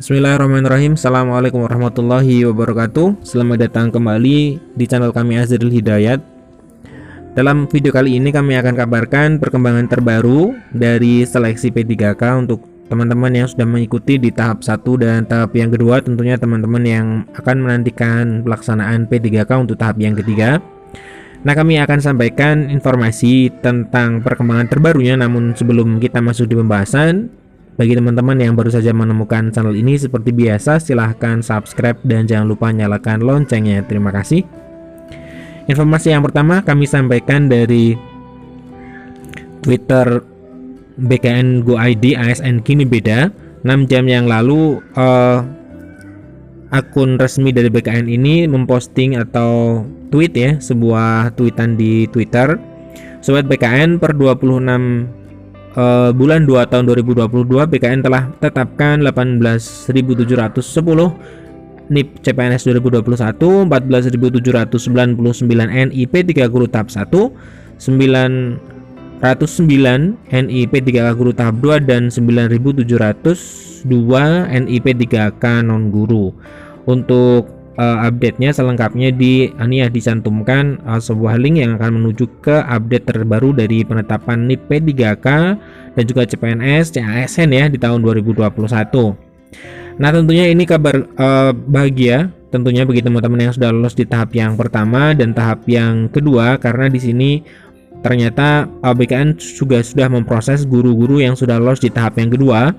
Bismillahirrahmanirrahim. Assalamualaikum warahmatullahi wabarakatuh. Selamat datang kembali di channel kami Azril Hidayat. Dalam video kali ini kami akan kabarkan perkembangan terbaru dari seleksi P3K untuk teman-teman yang sudah mengikuti di tahap 1 dan tahap yang kedua. Tentunya teman-teman yang akan menantikan pelaksanaan P3K untuk tahap yang ketiga. Nah, kami akan sampaikan informasi tentang perkembangan terbarunya. Namun sebelum kita masuk di pembahasan, bagi teman-teman yang baru saja menemukan channel ini, seperti biasa silahkan subscribe dan jangan lupa nyalakan loncengnya. Terima kasih. Informasi yang pertama kami sampaikan dari Twitter BKN Go ID ASN Kini Beda. 6 jam yang lalu akun resmi dari BKN ini memposting atau tweet ya, sebuah tweetan di Twitter. Sobat BKN, per 26 bulan 2 tahun 2022 BKN telah tetapkan 18.710 NIP CPNS 2021, 14.799 NIP 3 guru tahap 1, 909 NIP 3 guru tahap 2 dan 9.702 NIP 3K non guru. Untuk update-nya selengkapnya dicantumkan sebuah link yang akan menuju ke update terbaru dari penetapan NIP P3K dan juga CPNS CASN ya di tahun 2021. Nah, tentunya ini kabar bahagia tentunya bagi teman-teman yang sudah lolos di tahap yang pertama dan tahap yang kedua, karena di sini ternyata BKN juga sudah memproses guru-guru yang sudah lolos di tahap yang kedua.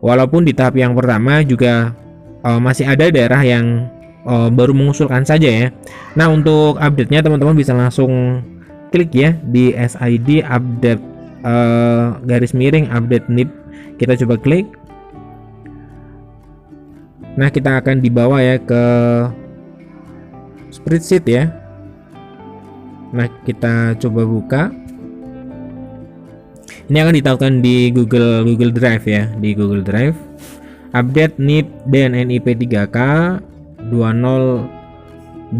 Walaupun di tahap yang pertama juga masih ada daerah yang baru mengusulkan saja ya. Nah, untuk update-nya teman-teman bisa langsung klik ya di SID update garis miring update NIP. Kita coba klik. Nah, kita akan dibawa ya ke spreadsheet ya. Nah, kita coba buka. Ini akan ditautkan di Google Drive ya, di Google Drive. Update NIP dan NIP 3K 20220-225.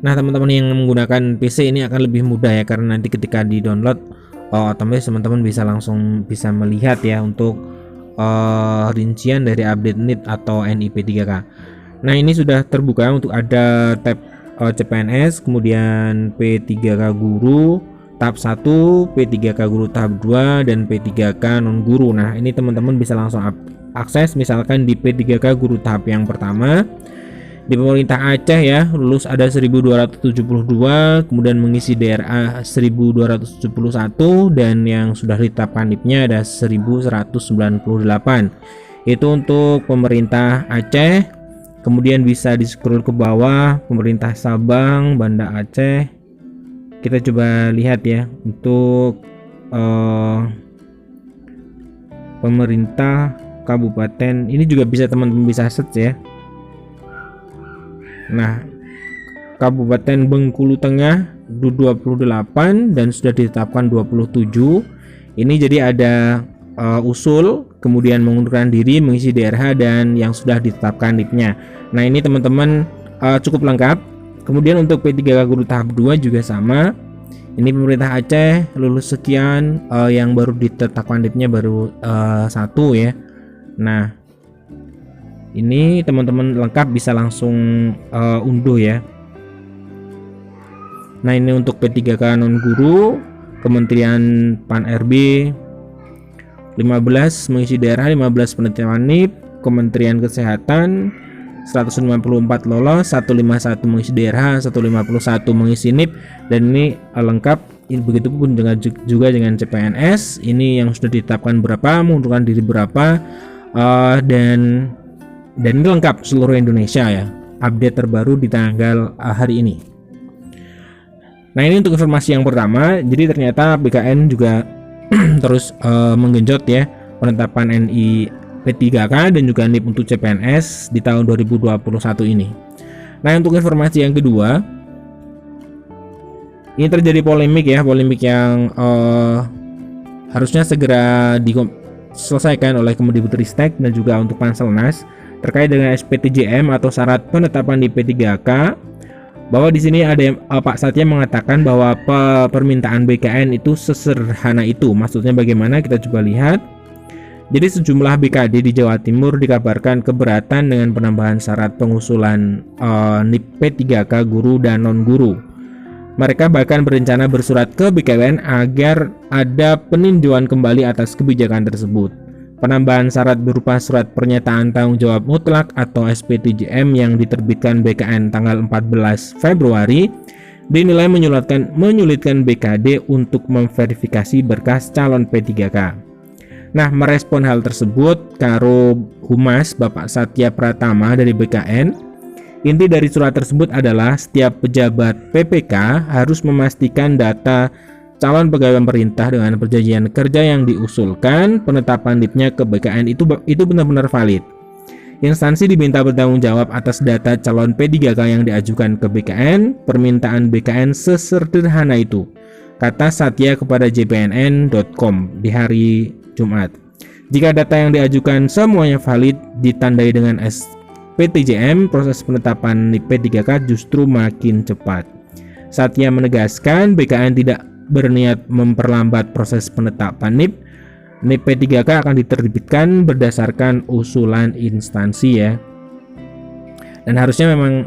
Nah, teman-teman yang menggunakan PC ini akan lebih mudah ya, karena nanti ketika di download otomatis teman-teman bisa langsung melihat ya untuk rincian dari update NIP atau NIP 3K. Nah, ini sudah terbuka untuk ada tab CPNS, kemudian P3K guru tahap 1, P3K guru tahap 2 dan P3K non guru. Nah, ini teman-teman bisa langsung akses. Misalkan di P3K guru tahap yang pertama di pemerintah Aceh ya, lulus ada 1272, kemudian mengisi DRA 1271 dan yang sudah ditetapkan NIP-nya ada 1198. Itu untuk pemerintah Aceh. Kemudian bisa di scroll ke bawah pemerintah Sabang, Banda Aceh. Kita coba lihat ya untuk pemerintah kabupaten ini juga bisa teman-teman bisa search ya. Nah, Kabupaten Bengkulu Tengah 28 dan sudah ditetapkan 27. Ini jadi ada usul, kemudian mengundurkan diri, mengisi DRH dan yang sudah ditetapkan NIP-nya. Nah, ini teman-teman cukup lengkap. Kemudian untuk P3K guru tahap 2 juga sama. Ini pemerintah Aceh lulus sekian, yang baru ditetapkan NIP-nya baru 1 ya. Nah, ini teman-teman lengkap bisa langsung unduh ya. Nah, ini untuk P3K non guru, Kementerian Pan RB 15 mengisi daerah, 15 penetapan NIP, Kementerian Kesehatan 154 lolos, 151 mengisi DRH, 151 mengisi NIP, dan ini lengkap. Begitupun juga dengan CPNS. Ini yang sudah ditetapkan berapa, mengundurkan diri berapa, dan ini lengkap seluruh Indonesia ya. Update terbaru di tanggal hari ini. Nah, ini untuk informasi yang pertama. Jadi ternyata BKN juga terus menggenjot ya penetapan NI P3K dan juga NIP untuk CPNS di tahun 2021 ini. Nah, untuk informasi yang kedua, ini terjadi polemik ya, polemik yang harusnya segera diselesaikan oleh Kemendikbudristek dan juga untuk Panselnas terkait dengan SPTJM atau syarat penetapan di P3K bahwa di sini ada Pak Satya mengatakan bahwa permintaan BKN itu sesederhana itu. Maksudnya bagaimana? Kita coba lihat. Jadi sejumlah BKD di Jawa Timur dikabarkan keberatan dengan penambahan syarat pengusulan NIP P3K guru dan non-guru. Mereka bahkan berencana bersurat ke BKN agar ada peninjauan kembali atas kebijakan tersebut. Penambahan syarat berupa surat pernyataan tanggung jawab mutlak atau SPTJM yang diterbitkan BKN tanggal 14 Februari dinilai menyulitkan BKD untuk memverifikasi berkas calon P3K. Nah, merespon hal tersebut, Karo Humas Bapak Satya Pratama dari BKN, inti dari surat tersebut adalah setiap pejabat PPK harus memastikan data calon pegawai pemerintah dengan perjanjian kerja yang diusulkan penetapan NIP-nya ke BKN itu benar-benar valid. Instansi diminta bertanggung jawab atas data calon P3K yang diajukan ke BKN. Permintaan BKN sesederhana itu, kata Satya kepada jpnn.com di hari Jumat. Jika data yang diajukan semuanya valid ditandai dengan SPTJM, proses penetapan NIP P3K justru makin cepat. Satya menegaskan BKN tidak berniat memperlambat proses penetapan NIP. NIP P3K akan diterbitkan berdasarkan usulan instansi ya. Dan harusnya memang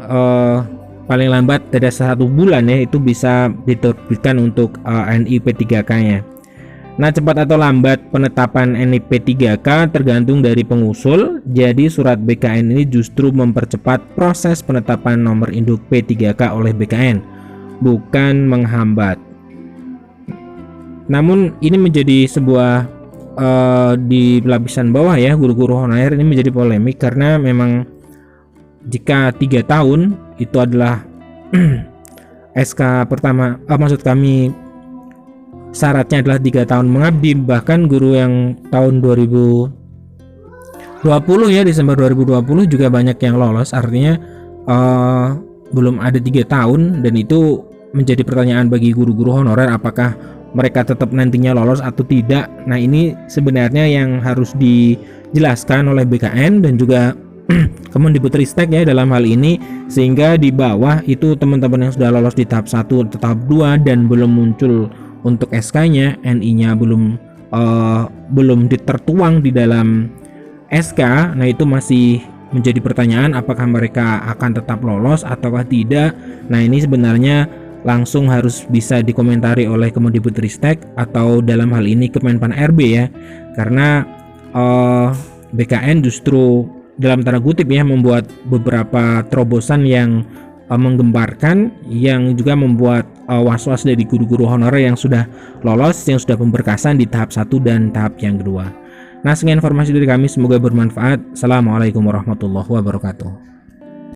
paling lambat dari 1 bulan ya itu bisa diterbitkan untuk NIP P3K nya. Nah, cepat atau lambat penetapan NIP P3K tergantung dari pengusul. Jadi surat BKN ini justru mempercepat proses penetapan nomor induk P3K oleh BKN, bukan menghambat. Namun ini menjadi sebuah di lapisan bawah ya, guru-guru honorer ini menjadi polemik karena memang jika 3 tahun itu adalah SK pertama, maksud kami syaratnya adalah 3 tahun mengabdi, bahkan guru yang tahun 2020 ya, Desember 2020 juga banyak yang lolos, artinya belum ada 3 tahun, dan itu menjadi pertanyaan bagi guru-guru honorer apakah mereka tetap nantinya lolos atau tidak. Nah, ini sebenarnya yang harus dijelaskan oleh BKN dan juga Kemendikbudristek ya dalam hal ini, sehingga di bawah itu teman-teman yang sudah lolos di tahap 1 atau tahap 2 dan belum muncul untuk SK-nya, NI-nya belum ditertuang di dalam SK. Nah, itu masih menjadi pertanyaan apakah mereka akan tetap lolos ataukah tidak. Nah, ini sebenarnya langsung harus bisa dikomentari oleh Kemendikbudristek atau dalam hal ini Kemenpan RB ya, karena BKN justru dalam tanda kutip ya membuat beberapa terobosan yang menggemparkan, yang juga membuat was-was dari guru-guru honorer yang sudah lolos, yang sudah pemberkasan di tahap 1 dan tahap yang kedua. Nah, sekian informasi dari kami, semoga bermanfaat. Assalamualaikum warahmatullahi wabarakatuh.